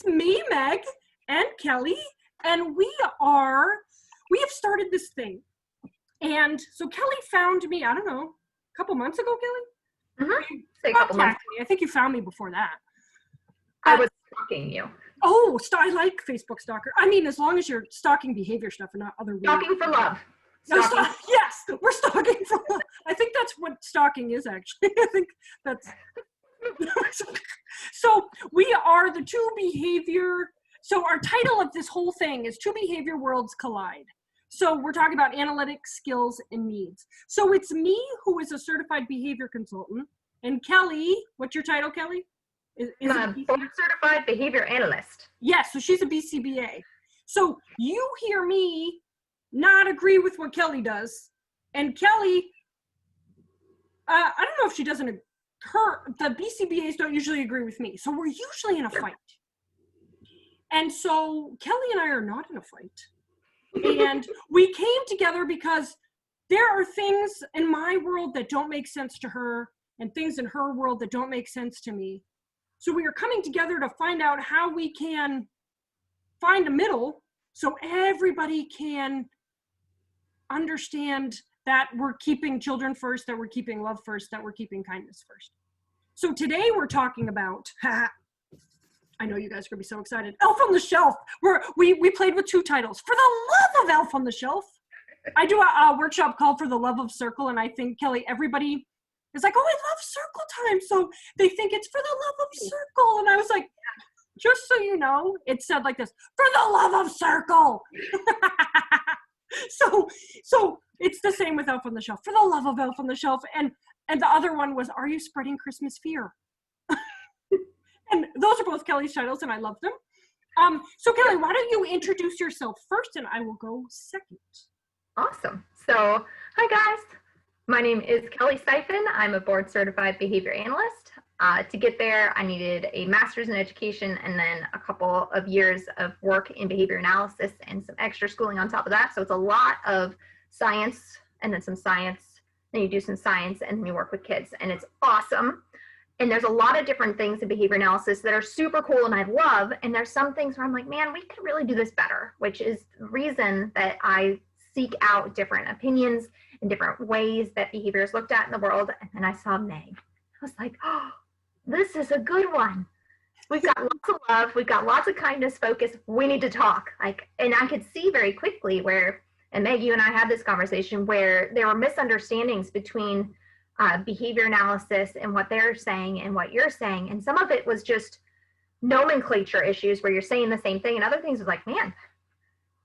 me, Meg, and Kelly, and we have started this thing. And so Kelly found me, I don't know, a couple months ago, Kelly? Mm-hmm. Say a couple months. I think you found me before that. I was stalking you. Oh, I like Facebook stalker. I mean, as long as you're stalking behavior stuff and not other weird. Stalking for love. Stalking. Yes, we're stalking for love. I think that's what stalking is, actually. I think that's... So we are the two behavior... So our title of this whole thing is Two Behavior Worlds Collide. So we're talking about analytics, skills, and needs. So it's me, who is a certified behavior consultant, and Kelly, what's your title, Kelly? I'm a board certified behavior analyst. Yes, so she's a BCBA. So you hear me not agree with what Kelly does, and Kelly, I don't know if she doesn't, the BCBAs don't usually agree with me, so we're usually in a fight. And so Kelly and I are not in a fight. And we came together because there are things in my world that don't make sense to her, and things in her world that don't make sense to me. So we are coming together to find out how we can find a middle so everybody can understand that we're keeping children first, that we're keeping love first, that we're keeping kindness first. So today we're talking about, I know you guys are gonna be so excited, Elf on the Shelf. We played with two titles. For the love of Elf on the Shelf. I do a workshop called For the Love of Circle, and I think, Kelly, everybody is like, oh, I love circle time. So they think it's for the love of circle. And I was like, just so you know, it said like this, for the love of circle. So it's the same with Elf on the Shelf, for the love of Elf on the Shelf. And the other one was, are you spreading Christmas fear? And those are both Kelly's titles, and I love them. So Kelly, why don't you introduce yourself first, and I will go second. Awesome. So, hi guys. My name is Kelly Siphon. I'm a board certified behavior analyst. To get there, I needed a master's in education and then a couple of years of work in behavior analysis and some extra schooling on top of that. So it's a lot of science and then some science, then you do some science and then you work with kids, and it's awesome. And there's a lot of different things in behavior analysis that are super cool and I love. And there's some things where I'm like, man, we could really do this better, which is the reason that I seek out different opinions and different ways that behavior is looked at in the world. And then I saw Meg. I was like, oh, this is a good one. We've got lots of love. We've got lots of kindness, focus. We need to talk. And I could see very quickly where, and Meg, you and I had this conversation where there were misunderstandings between behavior analysis and what they're saying and what you're saying. And some of it was just nomenclature issues where you're saying the same thing, and other things was like, man,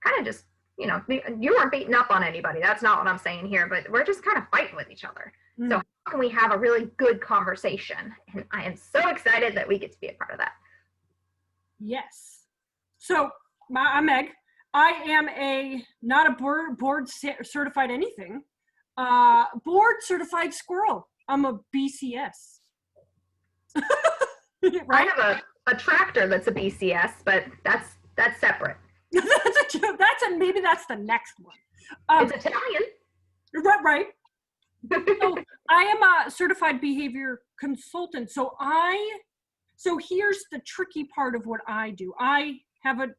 kind of just, you know, you weren't beating up on anybody. That's not what I'm saying here, but we're just kind of fighting with each other. So how can we have a really good conversation? And I am so excited that we get to be a part of that. Yes. So I'm Meg. I am not a board certified anything. Board certified squirrel. I'm a BCS. Right? I have a tractor that's a BCS, but that's separate. Maybe that's the next one. It's Italian. Right. So I am a certified behavior consultant. So here's the tricky part of what I do. I have a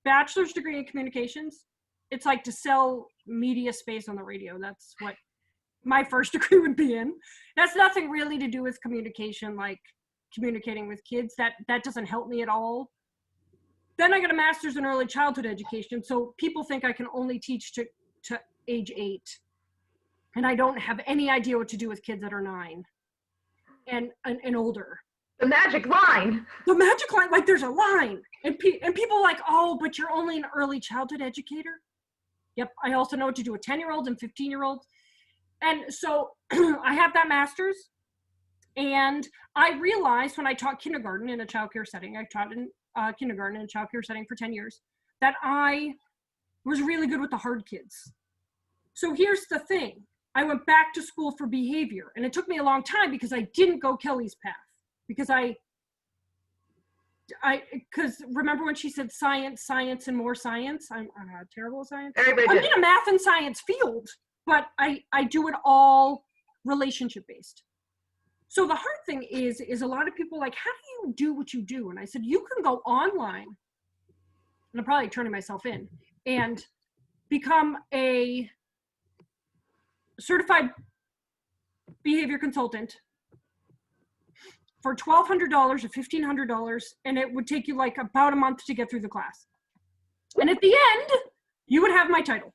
bachelor's degree in communications. It's like to sell media space on the radio. That's what my first degree would be in. That's nothing really to do with communication, like communicating with kids. That doesn't help me at all. Then I got a master's in early childhood education. So people think I can only teach to age 8. And I don't have any idea what to do with kids that are 9 and older. The magic line. The magic line, like there's a line. And people are like, oh, but you're only an early childhood educator? Yep, I also know what to do with 10-year-olds and 15-year-olds. And so I have that master's. And I realized when I taught kindergarten in a childcare setting, I taught in kindergarten in a childcare setting for 10 years, that I was really good with the hard kids. So here's the thing. I went back to school for behavior, and it took me a long time because I didn't go Kelly's path. Because because remember when she said science, and more science? I'm terrible at science. I'm in a math and science field, but I do it all relationship based. So the hard thing is a lot of people like, how do you do what you do? And I said, you can go online, and I'm probably turning myself in, and become a certified behavior consultant for $1,200 or $1,500, and it would take you like about a month to get through the class. And at the end, you would have my title.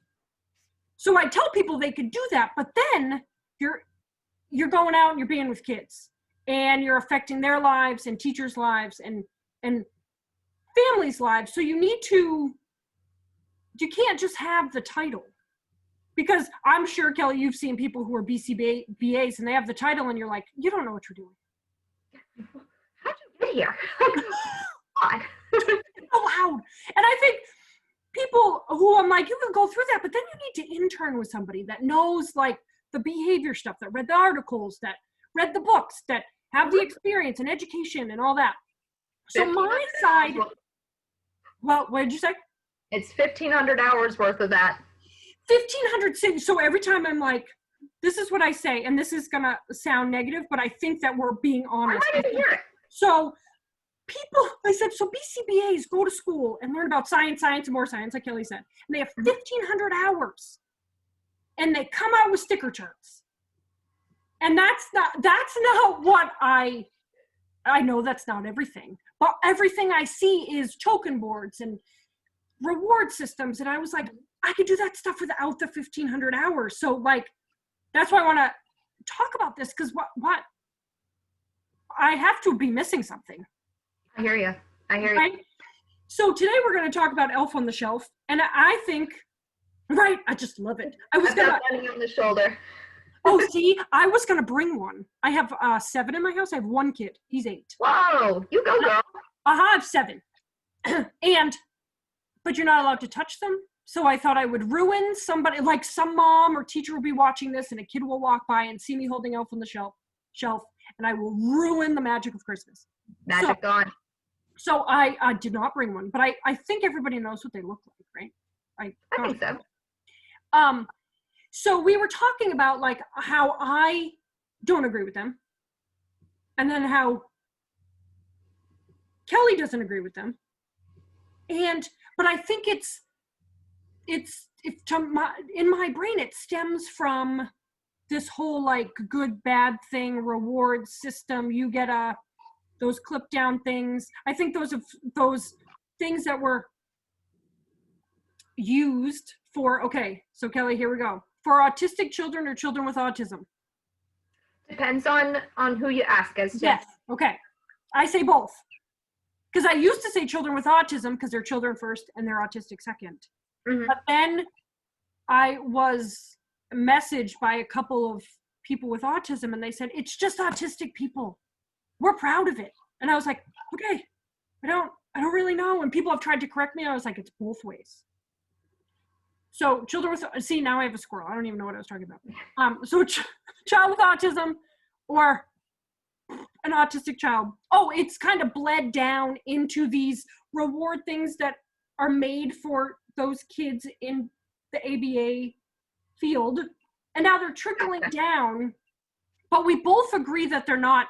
So I tell people they could do that, but then you're going out and you're being with kids, and you're affecting their lives and teachers' lives and families' lives. So you can't just have the title. Because I'm sure, Kelly, you've seen people who are BCBAs and they have the title and you're like, you don't know what you're doing. How'd you get here? God. So loud. And I think people who I'm like, you can go through that, but then you need to intern with somebody that knows like the behavior stuff, that read the articles, that read the books, that have the experience and education and all that. So my side, well, what did you say? It's 1,500 hours worth of that. 1,500. So every time I'm like, this is what I say, and this is gonna sound negative, but I think that we're being honest. I didn't hear it. So I said, so BCBAs go to school and learn about science, and more science, like Kelly said, and they have 1,500 hours, and they come out with sticker charts. And that's not what I know that's not everything, but everything I see is token boards and reward systems. And I was like, I could do that stuff without the 1,500 hours. So like, that's why I want to talk about this, because what I have to be missing something. I hear you. Right? So today we're going to talk about Elf on the Shelf, and I think, right, I just love it. I've got money on the shoulder. Oh, see, I was going to bring one. I have 7 in my house. I have 1 kid. He's 8. Whoa, you go, girl. I have 7. But you're not allowed to touch them. So I thought I would ruin somebody, like some mom or teacher will be watching this and a kid will walk by and see me holding Elf on the shelf, and I will ruin the magic of Christmas. Magic gone. So I did not bring one, but I think everybody knows what they look like, right? I think so. So we were talking about like how I don't agree with them, and then how Kelly doesn't agree with them, but I think in my brain it stems from this whole like good bad thing reward system. You get those clip down things. I think those things that were used for, okay, so Kelly, here we go. For autistic children or children with autism? Depends on who you ask as to. Yes, okay. I say both. Because I used to say children with autism because they're children first and they're autistic second. Mm-hmm. But then I was messaged by a couple of people with autism and they said, it's just autistic people. We're proud of it. And I was like, okay, I don't really know. And people have tried to correct me. I was like, it's both ways. So children with, see, now I have a squirrel. I don't even know what I was talking about. So child with autism or an autistic child. Oh, it's kind of bled down into these reward things that are made for those kids in the ABA field. And now they're trickling down, but we both agree that they're not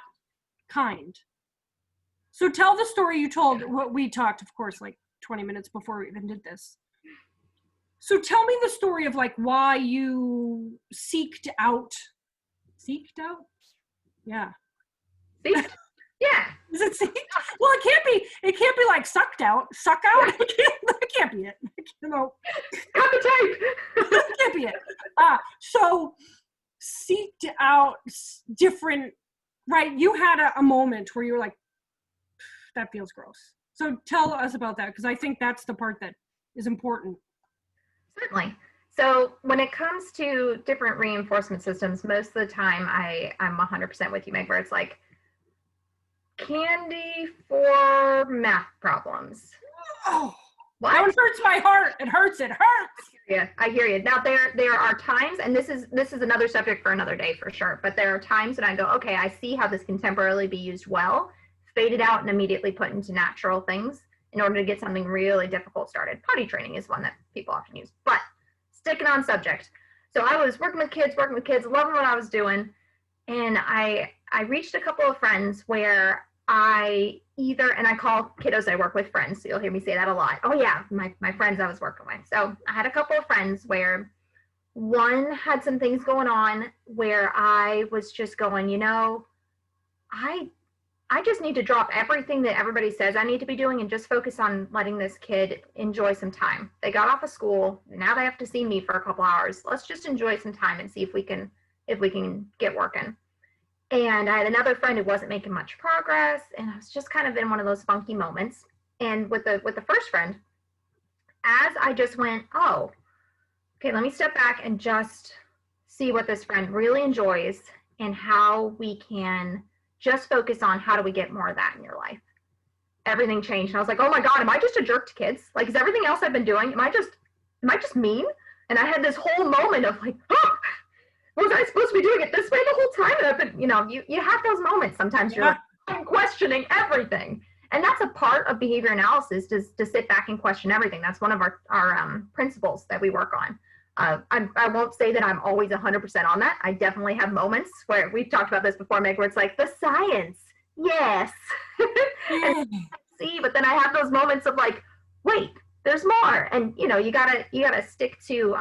kind. So tell the story you told, what we talked, of course, like 20 minutes before we even did this. So tell me the story of like why you seeked out? Yeah. Seeked? Yeah. Is it seeked? Well, it can't be like sucked out. Suck out? That can't be it. You know. Cut the tape. That can't be it. So seeked out different, right? You had a moment where you were like, that feels gross. So tell us about that, because I think that's the part that is important. Certainly. So when it comes to different reinforcement systems, most of the time I'm 100% with you, Meg, where it's like candy for math problems. Oh, what? That one hurts my heart. It hurts. Yeah, I hear you. Now there are times, and this is another subject for another day for sure, but there are times that I go, okay, I see how this can temporarily be used well, faded out and immediately put into natural things in order to get something really difficult started. Potty training is one that people often use, but sticking on subject. So I was working with kids, loving what I was doing. And I I reached a couple of friends where I either, and I call kiddos I work with friends, so you'll hear me say that a lot. Oh yeah, my friends I was working with. So I had a couple of friends where one had some things going on where I was just going, I just need to drop everything that everybody says I need to be doing and just focus on letting this kid enjoy some time. They got off of school, now they have to see me for a couple hours. Let's just enjoy some time and see if we can get working. And I had another friend who wasn't making much progress, and I was just kind of in one of those funky moments. And with the first friend, as I just went, oh, okay, let me step back and just see what this friend really enjoys and how we can just focus on how do we get more of that in your life. Everything changed. And I was like, oh my God, am I just a jerk to kids? Like, is everything else I've been doing, am I just mean? And I had this whole moment of like, oh, was I supposed to be doing it this way the whole time? And I've been, you have those moments sometimes you're like, I'm questioning everything. And that's a part of behavior analysis, to sit back and question everything. That's one of our principles that we work on. I won't say that I'm always 100% on that. I definitely have moments where we've talked about this before, Meg, where it's like the science, yes. And see, but then I have those moments of like, wait, there's more. And you gotta stick to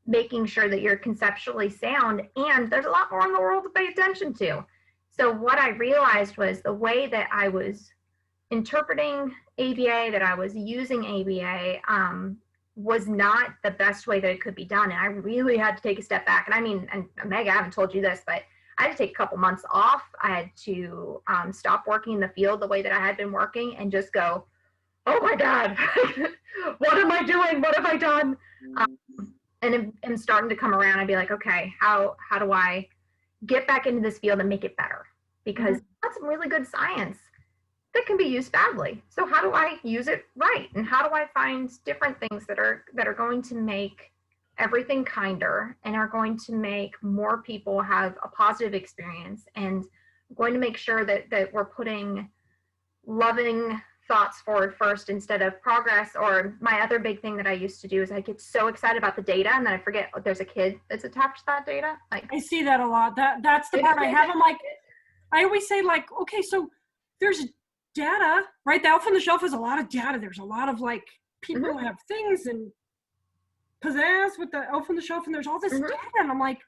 making sure that you're conceptually sound, and there's a lot more in the world to pay attention to. So what I realized was the way that I was interpreting ABA, that I was using ABA, was not the best way that it could be done. And I really had to take a step back. And I mean, and Meg, I haven't told you this, but I had to take a couple months off. I had to stop working in the field the way that I had been working and just go, oh my God, what am I doing? What have I done? And I'm starting to come around and be like, okay, how do I get back into this field and make it better? Because that's some really good science that can be used badly. So how do I use it right? And how do I find different things that are going to make everything kinder and are going to make more people have a positive experience, and going to make sure that we're putting loving thoughts forward first instead of progress. Or my other big thing that I used to do is I get so excited about the data and then I forget there's a kid that's attached to that data. Like, I see that a lot. That's the part I have. I'm like, I always say like, okay, so there's data, right? The Elf on the Shelf has a lot of data. There's a lot of like people who have things and pizzazz with the Elf on the Shelf, and there's all this data. And I'm like,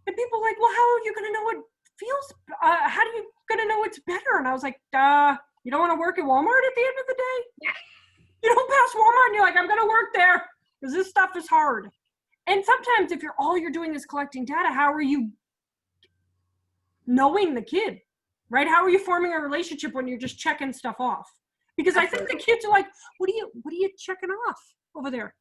and people are like, well, how are you going to know what feels, how are you going to know what's better? And I was like, you don't want to work at Walmart at the end of the day? You don't pass Walmart and you're like, I'm going to work there because this stuff is hard. And sometimes if all you're doing is collecting data, how are you knowing the kid, right? How are you forming a relationship when you're just checking stuff off? Because I think the kids are like, what are you checking off over there?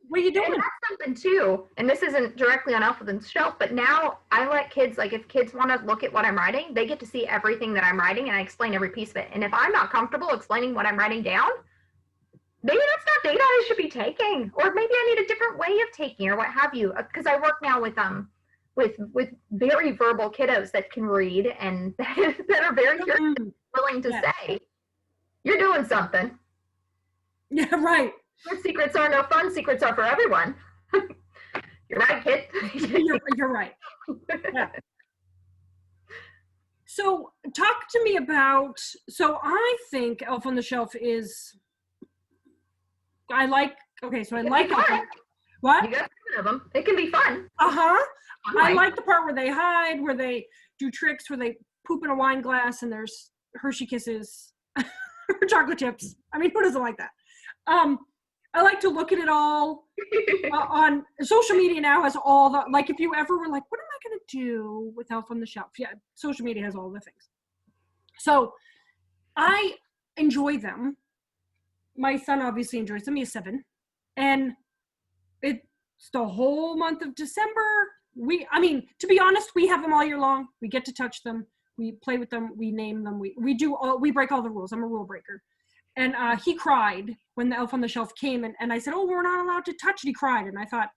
What are you doing? And that's something too, and this isn't directly on Elf on the Shelf, but now I let kids, like if kids want to look at what I'm writing, they get to see everything that I'm writing, and I explain every piece of it. And if I'm not comfortable explaining what I'm writing down, maybe that's not data I should be taking, or maybe I need a different way of taking, or what have you. Because I work now with very verbal kiddos that can read and that are very curious, willing to say, you're doing something. Yeah, right. Good secrets are no fun. Secrets are for everyone. You're right, kid. You're right. Yeah. So talk to me about, so I think Elf on the Shelf is, I like what? You got 7 of them. It can be fun. I like the part where they hide, where they do tricks, where they poop in a wine glass and there's Hershey Kisses or chocolate chips. I mean, who doesn't like that? I like to look at it all on social media now has all the, like if you ever were like, what am I going to do with Elf on the Shelf? Yeah, social media has all the things. So I enjoy them. My son obviously enjoys them. He's 7. And it's the whole month of December. To be honest, we have them all year long. We get to touch them. We play with them. We name them. We break all the rules. I'm a rule breaker. And he cried when the Elf on the Shelf came, and I said, oh, we're not allowed to touch it. He cried. And I thought,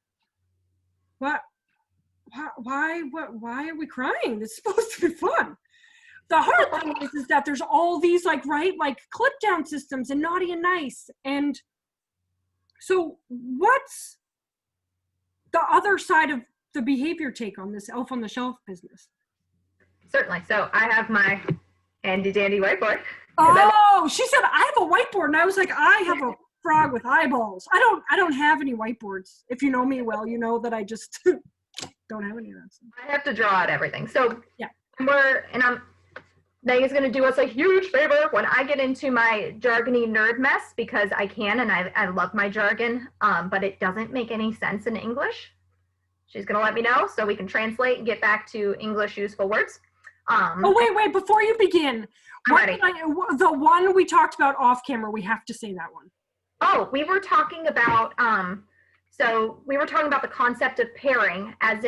what? Why are we crying? This is supposed to be fun. The hard thing is that there's all these like clip down systems and naughty and nice. And so what's the other side of the behavior take on this Elf on the Shelf business? certainly. So I have my handy dandy whiteboard. Oh, she said I have a whiteboard, and I was like, I have a frog with eyeballs. I don't have any whiteboards. If you know me well, you know that I just don't have any of that stuff. I have to draw out everything. So yeah, Megan's going to do us a huge favor when I get into my jargony nerd mess, because I can, and I love my jargon, but it doesn't make any sense in English. She's going to let me know so we can translate and get back to English useful words. Oh, wait, before you begin, I'm ready. The one we talked about off camera, we have to say that one. Oh, we were talking about, we were talking about the concept of pairing as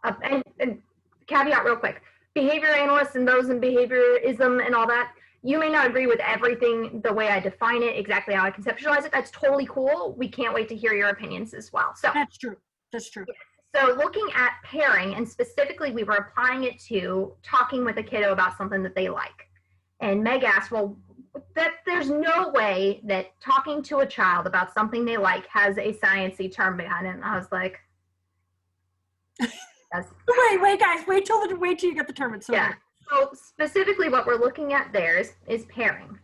and caveat real quick, behavior analysts and those in behaviorism and all that, you may not agree with everything the way I define it, exactly how I conceptualize it. That's totally cool. We can't wait to hear your opinions as well. So that's true. That's true. So looking at pairing, and specifically we were applying it to talking with a kiddo about something that they like. And Meg asked, well, there's no way that talking to a child about something they like has a sciencey term behind it. And I was like, yes. Wait, guys, wait till you get the term. It's so yeah. good. So specifically what we're looking at there is pairing.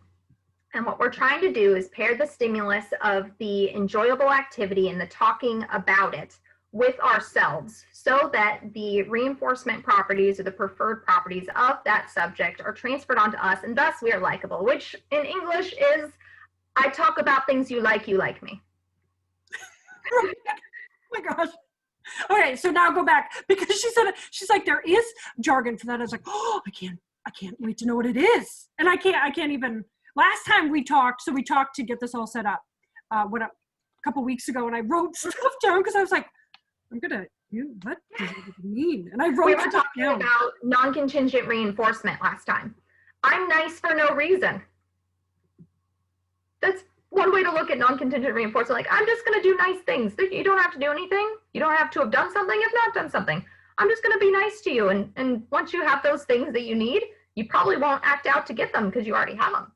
And what we're trying to do is pair the stimulus of the enjoyable activity and the talking about it with ourselves, so that the reinforcement properties or the preferred properties of that subject are transferred onto us, and thus we are likable, which in English is, I talk about things you like me. Oh my gosh. Okay, so now go back, because she's like, there is jargon for that. I was like, oh, I can't wait to know what it is. And I can't even, last time we talked to get this all set up, a couple weeks ago, and I wrote stuff down because I was like, what does it mean? And I wrote We were talking about non-contingent reinforcement last time. I'm nice for no reason. That's one way to look at non-contingent reinforcement. Like, I'm just going to do nice things. You don't have to do anything. You don't have to have done something if not done something. I'm just going to be nice to you. And once you have those things that you need, you probably won't act out to get them because you already have them.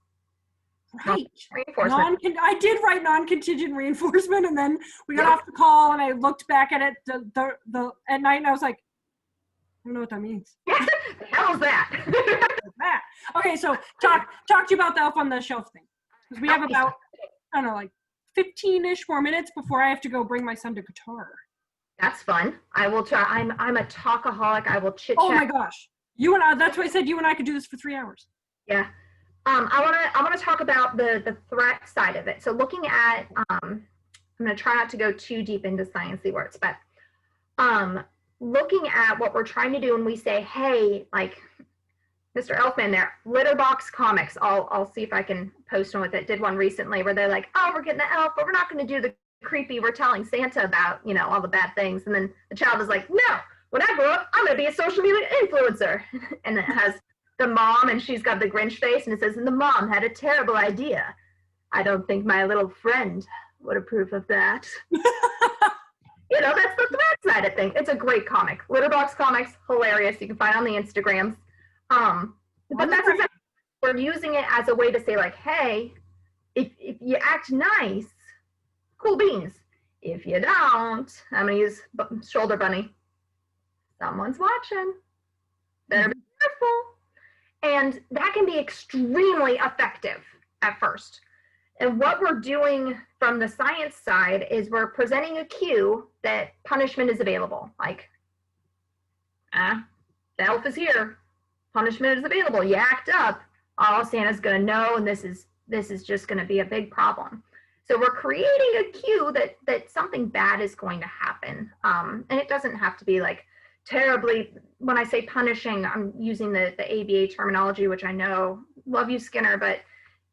Right. Reinforcement. I did write non-contingent reinforcement, and then we got off the call, and I looked back at it at night, and I was like, I don't know what that means. Yeah, the hell is that? Okay, so talk to you about the Elf on the Shelf thing. Because we have about, I don't know, like 15-ish more minutes before I have to go bring my son to guitar. That's fun. I will try. I'm a talkaholic. I will chit chat. Oh my gosh. That's why I said you and I could do this for 3 hours. Yeah. I want to talk about the threat side of it. So looking at, I'm going to try not to go too deep into sciencey words, but looking at what we're trying to do when we say, hey, like Mr. Elfman there, litter box comics. I'll see if I can post one with it. Did one recently where they're like, oh, we're getting the elf, but we're not going to do the creepy, we're telling Santa about, all the bad things. And then the child is like, no, when I grow up, I'm going to be a social media influencer. And it has the mom, and she's got the Grinch face, and it says, and the mom had a terrible idea. I don't think my little friend would approve of that. That's the threat side of things. It's a great comic. Litterbox Comics, hilarious. You can find it on the Instagrams. But that's exactly, we're using it as a way to say, like, hey, if you act nice, cool beans. If you don't, I'm going to use shoulder bunny. Someone's watching. Better be careful. And that can be extremely effective at first. And what we're doing from the science side is we're presenting a cue that punishment is available. Like, the elf is here. Punishment is available. You act up. Oh, Santa's going to know, and this is just going to be a big problem. So we're creating a cue that something bad is going to happen. And it doesn't have to be like terribly, when I say punishing, I'm using the ABA terminology, which I know, love you, Skinner, but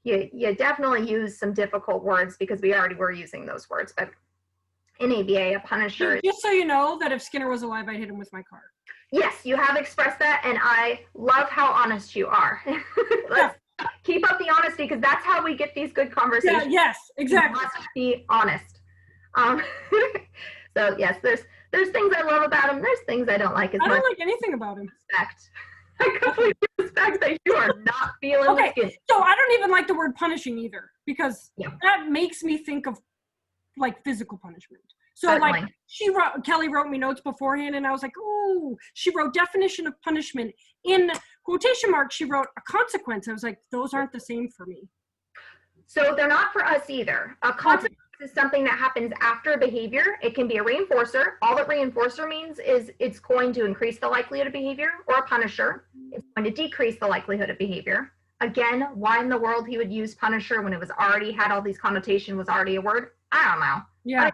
you definitely use some difficult words because we already were using those words. But in ABA, a punisher. Just so you know that if Skinner was alive, I'd hit him with my car. Yes, you have expressed that, and I love how honest you are. Let's keep up the honesty, because that's how we get these good conversations. Yeah, yes, exactly. You must be honest. So yes, there's things I love about him. There's things I don't like as much. I don't like anything about him. Respect. I completely respect that you are not feeling okay, the skin. So I don't even like the word punishing either, because that makes me think of like physical punishment. So like Certainly. Kelly wrote me notes beforehand and I was like, oh, she wrote definition of punishment. In quotation marks, she wrote a consequence. I was like, those aren't the same for me. So they're not for us either. A consequence is something that happens after a behavior. It can be a reinforcer. All that reinforcer means is it's going to increase the likelihood of behavior, or a punisher. It's going to decrease the likelihood of behavior. Again, why in the world he would use punisher when it was already had all these connotations, was already a word? I don't know. Yeah.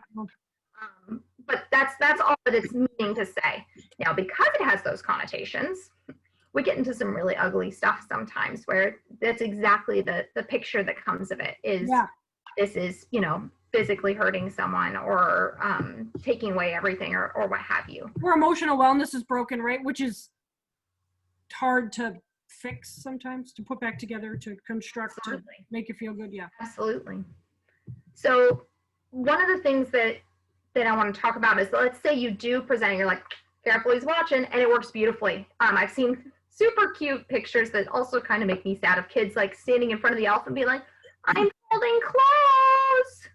But that's all that it's meaning to say. Now, because it has those connotations, we get into some really ugly stuff sometimes where that's exactly the picture that comes of it is this is, physically hurting someone or taking away everything or what have you. Or emotional wellness is broken, right? Which is hard to fix sometimes, to put back together, to construct, Absolutely. to make you feel good. Yeah. Absolutely. So one of the things that I want to talk about is, let's say you do present, you're like, careful, he's watching, and it works beautifully. I've seen super cute pictures that also kind of make me sad of kids like standing in front of the elf and being like, I'm holding clothes.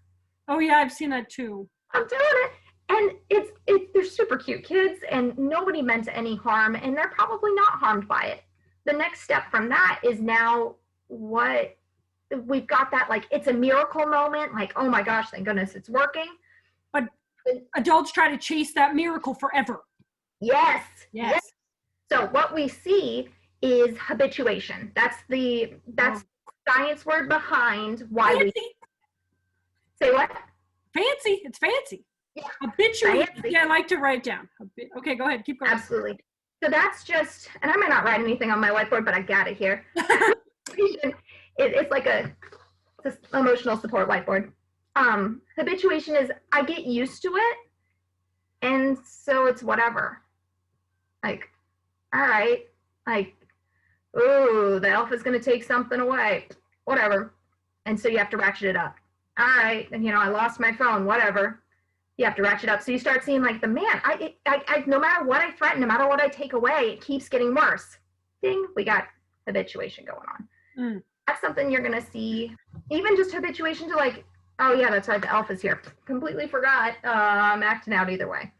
Oh yeah, I've seen that too. I'm doing it. And they're super cute kids and nobody meant any harm and they're probably not harmed by it. The next step from that is now what we've got that, like, it's a miracle moment. Like, oh my gosh, thank goodness it's working. But adults try to chase that miracle forever. Yes. Yes. So what we see is habituation. That's the science word behind why fancy. we say what? Fancy. It's fancy. Yeah. Habituation. Fancy. Yeah, I like to write it down. Okay, go ahead. Keep going. Absolutely. So that's just, and I might not write anything on my whiteboard, but I got it here. It's like it's an emotional support whiteboard. Habituation is I get used to it, and so it's whatever. Like, all right, like, ooh, the elf is going to take something away, whatever. And so you have to ratchet it up. All right, and I lost my phone, whatever. You have to ratchet up. So you start seeing like I no matter what I threaten, no matter what I take away, it keeps getting worse. Ding, we got habituation going on. That's something you're going to see, even just habituation to like, oh yeah, that's right, the elf is here. Completely forgot, I'm acting out either way.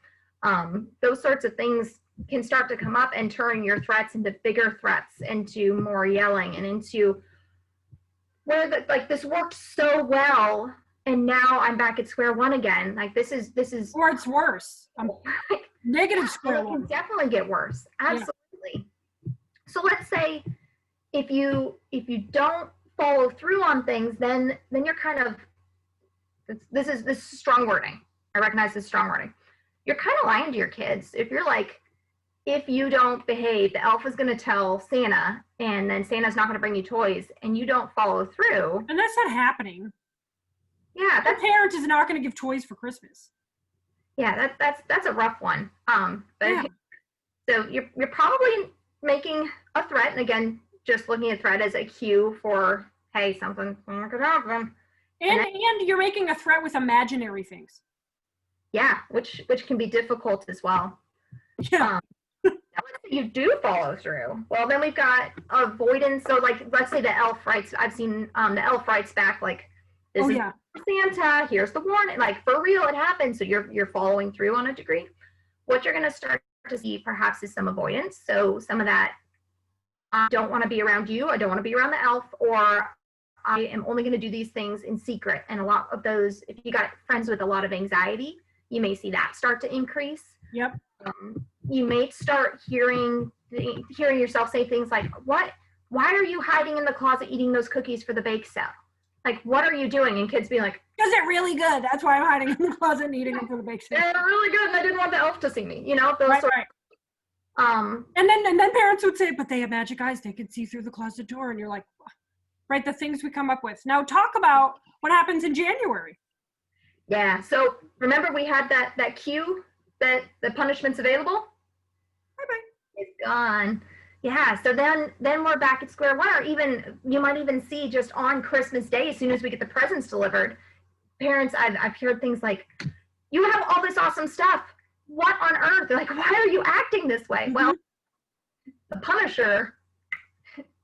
Those sorts of things can start to come up and turn your threats into bigger threats, into more yelling, and into where this worked so well, and now I'm back at square one again. Like this is or it's worse. Negative square one. It can definitely get worse. Absolutely. Yeah. So let's say if you don't follow through on things, then you're kind of, this is strong wording. I recognize this strong wording. You're kind of lying to your kids. If you're like, if you don't behave, the elf is going to tell Santa, and then Santa's not going to bring you toys, and you don't follow through. And that's not happening. Yeah, the parent is not going to give toys for Christmas. Yeah, that's a rough one. So you're probably making a threat, and again, just looking at threat as a cue for, hey, something could happen. And you're making a threat with imaginary things. Yeah, which can be difficult as well. Yeah. Let's say you do follow through. Well, then we've got avoidance. So, like, let's say the elf writes. I've seen the elf writes back like, "This is Santa. Here's the warning." Like, for real, it happened. So you're following through on a degree. What you're going to start to see perhaps is some avoidance. So some of that, I don't want to be around you. I don't want to be around the elf, or I am only going to do these things in secret. And a lot of those, if you got friends with a lot of anxiety, you may see that start to increase. Yep. You may start hearing yourself say things like, "What? Why are you hiding in the closet eating those cookies for the bake sale? Like, what are you doing?" And kids being like, "Because they're really good. That's why I'm hiding in the closet and eating them for the bake sale. They're really good, and I didn't want the elf to see me." Those right, sort right. And then parents would say, "But they have magic eyes. They can see through the closet door." And you're like, right, the things we come up with. Now talk about what happens in January. Yeah. So remember we had that cue that the punishment's available? Bye-bye. It's gone. Yeah. So then we're back at square one, or even you might even see just on Christmas Day, as soon as we get the presents delivered, parents, I've heard things like, "You have all this awesome stuff. What on earth?" They're like, "Why are you acting this way?" Mm-hmm. Well, the Punisher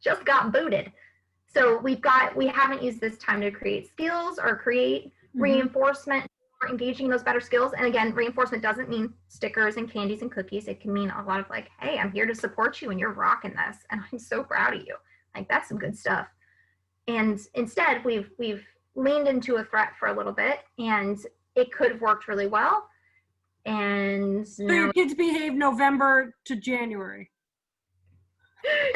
just got booted. So we haven't used this time to create skills or create reinforcement are engaging in those better skills. And again, reinforcement doesn't mean stickers and candies and cookies. It can mean a lot of like, hey, I'm here to support you and you're rocking this. And I'm so proud of you. Like, that's some good stuff. And instead, we've leaned into a threat for a little bit, and it could have worked really well. And So your kids behave November to January.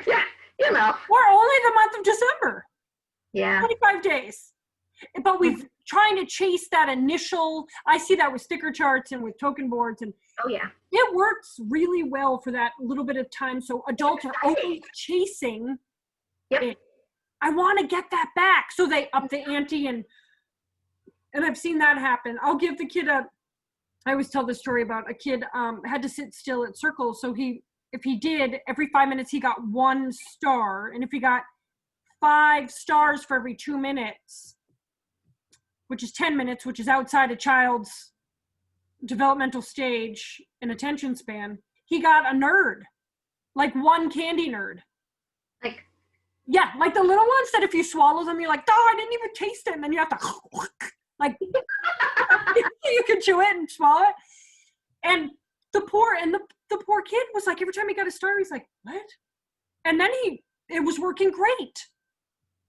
yeah, you know. Or only the month of December. Yeah. 25 days. But we've trying to chase that initial, I see that with sticker charts and with token boards, and Oh yeah. it works really well for that little bit of time. So adults are always chasing Yep. it. I want to get that back. So they up the ante, and I've seen that happen. I'll give the kid I always tell this story about a kid had to sit still at circles. So if he did, every 5 minutes he got 1 star. And if he got 5 stars for every 2 minutes, which is 10 minutes, which is outside a child's developmental stage and attention span, he got a nerd, like 1 candy nerd. Like, yeah, like the little ones that if you swallow them, you're like, oh, I didn't even taste it. And then you have to, like, you can chew it and swallow it. And the poor kid was like, every time he got a star, he's like, what? And then it was working great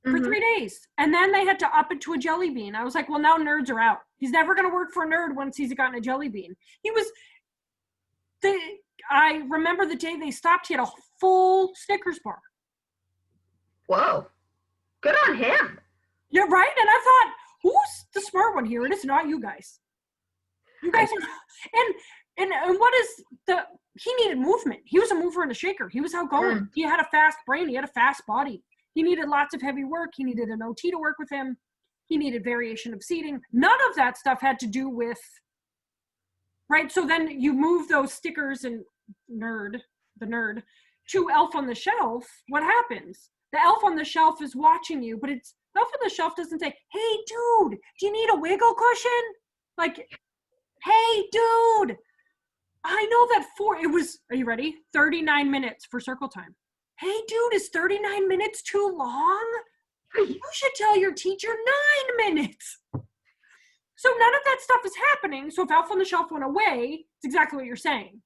for 3 days. And then they had to up it to a jelly bean. I was like, well, now nerds are out. He's never going to work for a nerd once he's gotten a jelly bean. I remember the day they stopped, he had a full Snickers bar. whoa, good on him. Yeah, right? And I thought, who's the smart one here? It is not you guys. You guys are, and what is he needed movement. He was a mover and a shaker. He was outgoing. He had a fast brain. He had a fast body. He needed lots of heavy work. He needed an OT to work with him. He needed variation of seating. None of that stuff had to do with, right? So then you move those stickers and the nerd, to Elf on the Shelf. What happens? The elf on the shelf is watching you, but the elf on the shelf doesn't say, hey, dude, do you need a wiggle cushion? Like, hey, dude, I know that are you ready? 39 minutes for circle time. Hey, dude, is 39 minutes too long? You should tell your teacher 9 minutes. So none of that stuff is happening. So if Elf on the Shelf went away, it's exactly what you're saying.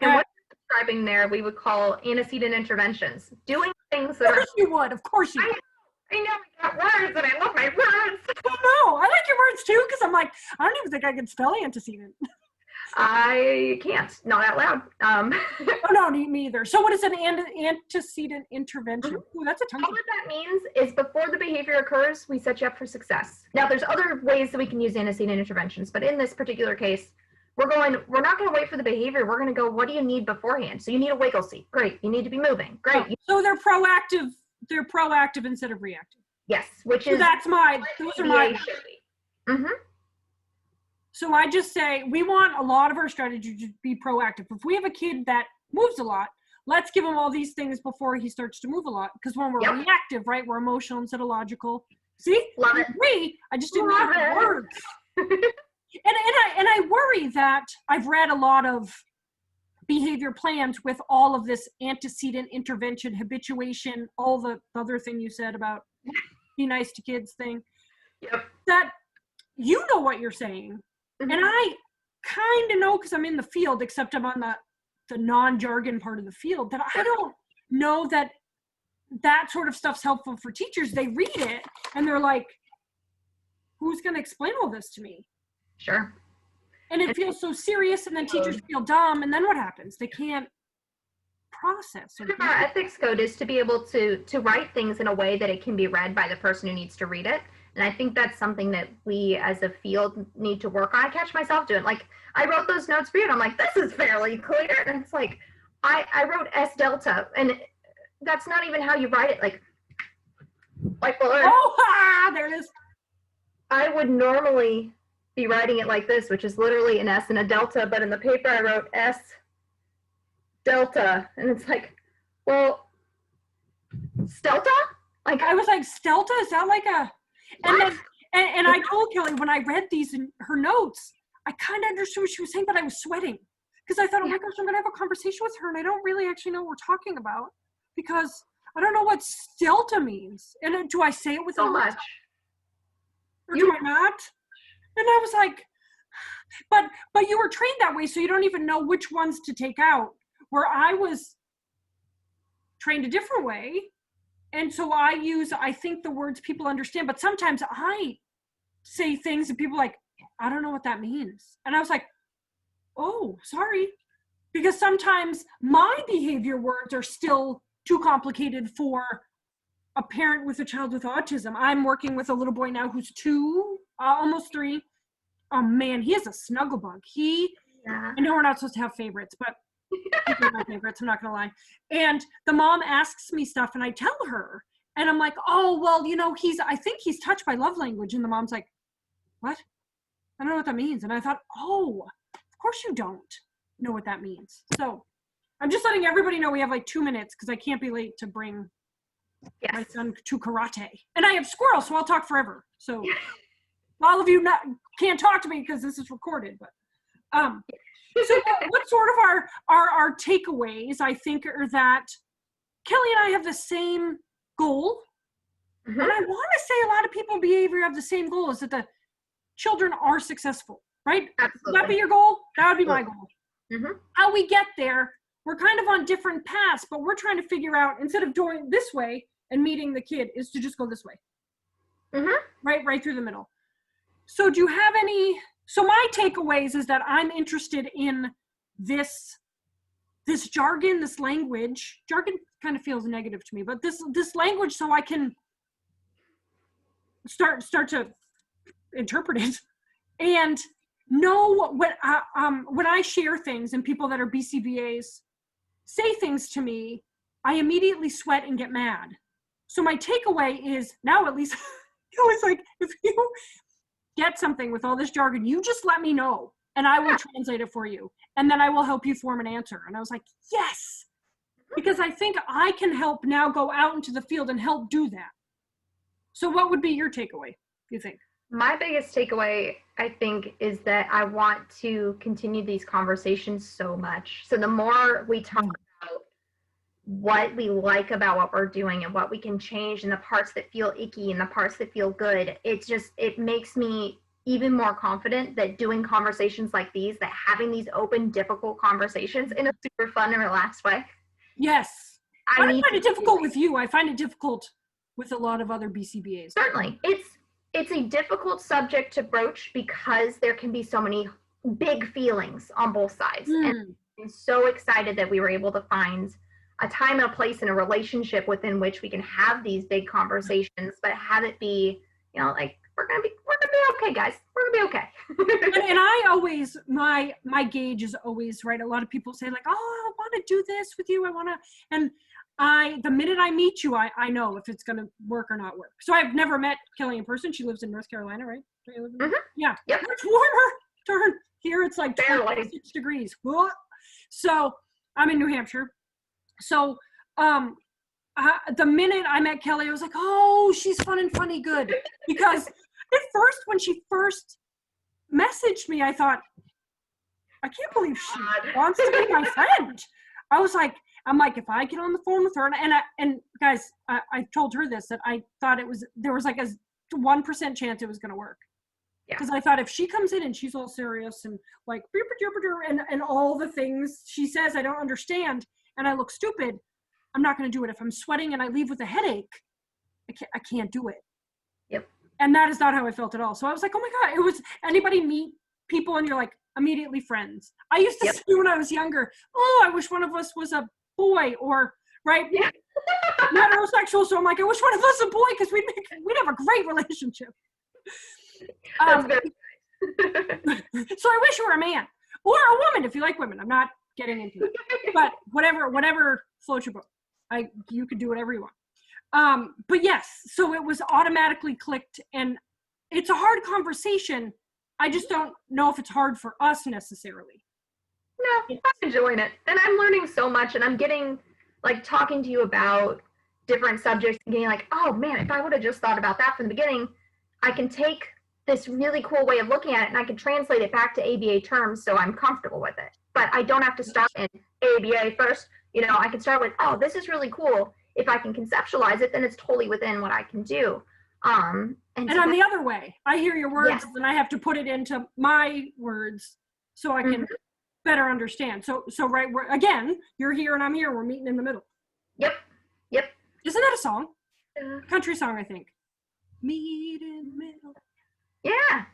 And what you're describing there, we would call antecedent interventions. Doing things that Of course you would. Of course you would. I know I got words and I love my words. Oh, no, I like your words too, because I'm like, I don't even think I can spell antecedent. I can't, not out loud. Oh, no, me either. So what is an antecedent intervention? Ooh, that's a tongue. All that means is before the behavior occurs, we set you up for success. Now, there's other ways that we can use antecedent interventions, but in this particular case, we're not going to wait for the behavior. We're going to go, what do you need beforehand? So you need a wiggle seat. Great. You need to be moving. Great. So they're proactive. They're proactive instead of reactive. Yes, which So is those are my. Mm-hmm. So I just say we want a lot of our strategy to be proactive. If we have a kid that moves a lot, let's give him all these things before he starts to move a lot. Because when we're reactive, right, we're emotional instead of logical. See? Love it. I just didn't have the words. And I worry that I've read a lot of behavior plans with all of this antecedent intervention, habituation, all the other thing you said about be nice to kids thing. Yep. That you know what you're saying. And I kind of know because I'm in the field, except I'm on the non-jargon part of the field, that I don't know that sort of stuff's helpful for teachers. They read it and they're like, who's going to explain all this to me? Sure. And it feels so serious, and then teachers feel dumb, and then what happens? They can't process. Our ethics code is to be able to write things in a way that it can be read by the person who needs to read it. And I think that's something that we as a field need to work on. I catch myself doing, like, I wrote those notes for you, and I'm like, this is fairly clear. And it's like, I wrote S delta, and that's not even how you write it. Like there it is. I would normally be writing it like this, which is literally an S and a delta, but in the paper I wrote S delta, and it's like, well, Stelta? Like, I was like, Stelta? Is that like a... And I told Kelly when I read these in her notes, I kind of understood what she was saying, but I was sweating. Because I thought, oh my gosh, I'm going to have a conversation with her, and I don't really actually know what we're talking about. Because I don't know what Stelta means. And do I say it with so much. Or do I not? And I was like, but you were trained that way, so you don't even know which ones to take out. Where I was trained a different way. And so I think the words people understand, but sometimes I say things and people are like, I don't know what that means. And I was like, oh, sorry. Because sometimes my behavior words are still too complicated for a parent with a child with autism. I'm working with a little boy now who's 2, almost 3. Oh man, he is a snuggle bug. I know we're not supposed to have favorites, but he's one of my favorites, I'm not gonna lie. And the mom asks me stuff and I tell her, and I'm like, oh, well, I think he's touched by love language. And the mom's like, what? I don't know what that means. And I thought, oh, of course you don't know what that means. So I'm just letting everybody know we have like 2 minutes because I can't be late to bring my son to karate. And I have squirrels, so I'll talk forever. So all of you can't talk to me because this is recorded. But so what sort of our takeaways, I think, are that Kelly and I have the same goal. And I want to say a lot of people in behavior have the same goal, is that the children are successful, right? Absolutely. Would that be your goal? That would be my goal. How we get there, we're kind of on different paths, but we're trying to figure out, instead of doing this way and meeting the kid, is to just go this way. Right through the middle. So do you have so my takeaways is that I'm interested in this jargon, this language. Jargon kind of feels negative to me, but this language, so I can start to interpret it and know when I share things and people that are BCBAs say things to me, I immediately sweat and get mad. So my takeaway is now, at least, always like, if you get something with all this jargon, you just let me know and I will translate it for you. And then I will help you form an answer. And I was like, yes, because I think I can help now go out into the field and help do that. So what would be your takeaway, do you think? My biggest takeaway, I think, is that I want to continue these conversations so much. So the more we talk about what we like about what we're doing and what we can change and the parts that feel icky and the parts that feel good, it makes me even more confident that doing conversations like these, that having these open, difficult conversations in a super fun and relaxed way. Yes. I find it difficult with you. I find it difficult with a lot of other BCBAs. Certainly. It's a difficult subject to broach because there can be so many big feelings on both sides. And I'm so excited that we were able to find a time and a place in a relationship within which we can have these big conversations, but have it be, like, we're gonna be okay, guys. We're gonna be okay. and I always, my gauge is always, right, a lot of people say like, oh, I want to do this with you. And the minute I meet you, I know if it's going to work or not work. So I've never met Kelly in person. She lives in North Carolina, right? Yeah. Yep. It's warmer. Here it's like 26 degrees. So I'm in New Hampshire. So the minute I met Kelly, I was like, oh, she's fun and funny good. Because at first, when she first messaged me, I thought, I can't believe she wants to be my friend. I'm like, if I get on the phone with her, and guys, I told her this, that I thought there was like a 1% chance it was going to work. Because I thought if she comes in and she's all serious and like, and all the things she says I don't understand, and I look stupid, I'm not going to do it. If I'm sweating and I leave with a headache, I can't do it. Yep. And that is not how I felt at all. So I was like, oh my God, it was, anybody meet people and you're like immediately friends. I used to say when I was younger, oh, I wish one of us was a boy, or right, not heterosexual. So I'm like, I wish one of us was a boy because we'd have a great relationship. That's very So I wish you were a man or a woman if you like women. I'm not getting into it, but whatever floats your boat. You could do whatever you want. But yes, so it was automatically clicked, and it's a hard conversation. I just don't know if it's hard for us necessarily. No, I'm enjoying it. And I'm learning so much, and I'm getting, like, talking to you about different subjects and getting like, oh man, if I would have just thought about that from the beginning, I can take this really cool way of looking at it and I can translate it back to ABA terms so I'm comfortable with it. But I don't have to start in ABA first. I can start with, oh, this is really cool. If I can conceptualize it, then it's totally within what I can do. And I'm the other way. I hear your words, Yes. and I have to put it into my words so I can better understand. So right, again, you're here and I'm here. We're meeting in the middle. Yep. Isn't that a song? Country song, I think. Meet in the middle. Yeah.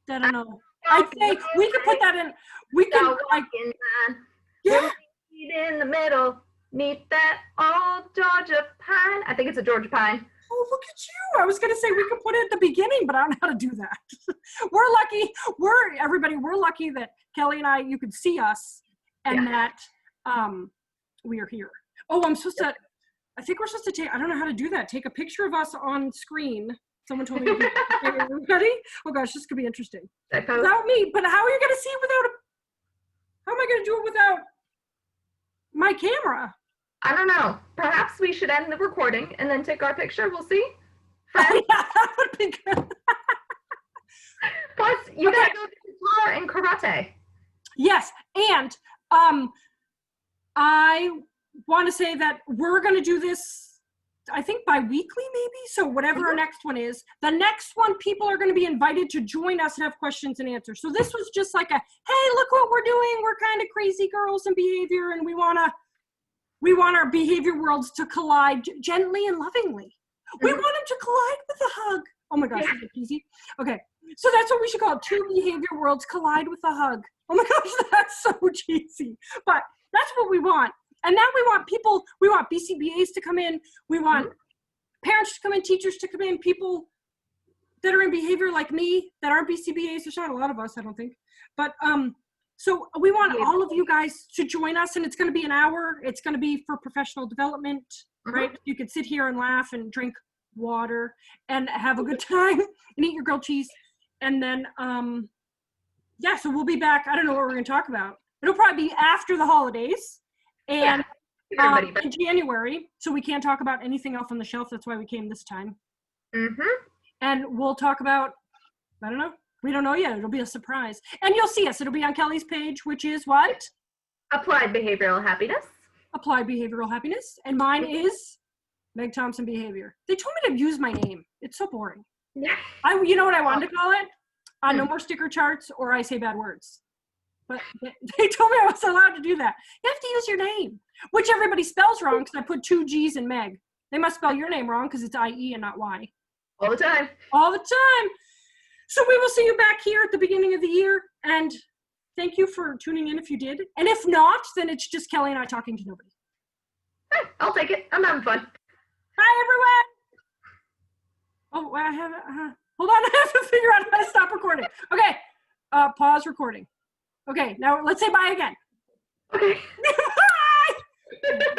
I don't know. I'd say we could put that in. We can like, yeah. Meet in the middle. Meet that old Georgia pine. I think it's a Georgia pine. Oh, look at you. I was going to say we could put it at the beginning, but I don't know how to do that. We're lucky. We're lucky that Kelly and I, you could see us and that we are here. Oh, I think we're supposed to I don't know how to do that. Take a picture of us on screen. Someone told me to do that. Okay, ready? Oh gosh, this could be interesting. Without me, but how are you going to see how am I going to do it without my camera? I don't know. Perhaps we should end the recording and then take our picture. We'll see. Oh, yeah, that would be good. Plus, you gotta go to guitar and karate. Yes, and I want to say that we're going to do this, I think bi-weekly maybe. So whatever our next one is, the next one, people are going to be invited to join us and have questions and answers. So this was just like hey, look what we're doing. We're kind of crazy girls in behavior, and we want our behavior worlds to collide gently and lovingly. We want them to collide with a hug. Oh my gosh, that's easy. Okay, so that's what we should call it. Two behavior worlds collide with a hug. Oh my gosh, that's so cheesy. But that's what we want. And now we want BCBAs to come in. We want parents to come in, teachers to come in, people that are in behavior like me that aren't BCBAs. There's not a lot of us, I don't think. But so we want all of you guys to join us, and it's going to be an hour. It's going to be for professional development, right? You can sit here and laugh and drink water and have a good time and eat your grilled cheese. And then, so we'll be back. I don't know what we're going to talk about. It'll probably be after the holidays and in January. So we can't talk about anything else on the shelf. That's why we came this time. And we'll talk about, I don't know. We don't know yet. It'll be a surprise. And you'll see us. It'll be on Kelly's page, which is what? Applied Behavioral Happiness. Applied Behavioral Happiness. And mine is Meg Thompson Behavior. They told me to use my name. It's so boring. You know what I wanted to call it? No more sticker charts, or I say bad words. But they told me I was allowed to do that. You have to use your name, which everybody spells wrong because I put 2 G's in Meg. They must spell your name wrong because it's I-E and not Y. All the time. All the time. So we will see you back here at the beginning of the year. And thank you for tuning in if you did. And if not, then it's just Kelly and I talking to nobody. Hey, I'll take it. I'm having fun. Hi, everyone. Oh, I have hold on. I have to figure out how to stop recording. Okay. Pause recording. Okay. Now let's say bye again. Okay. Bye.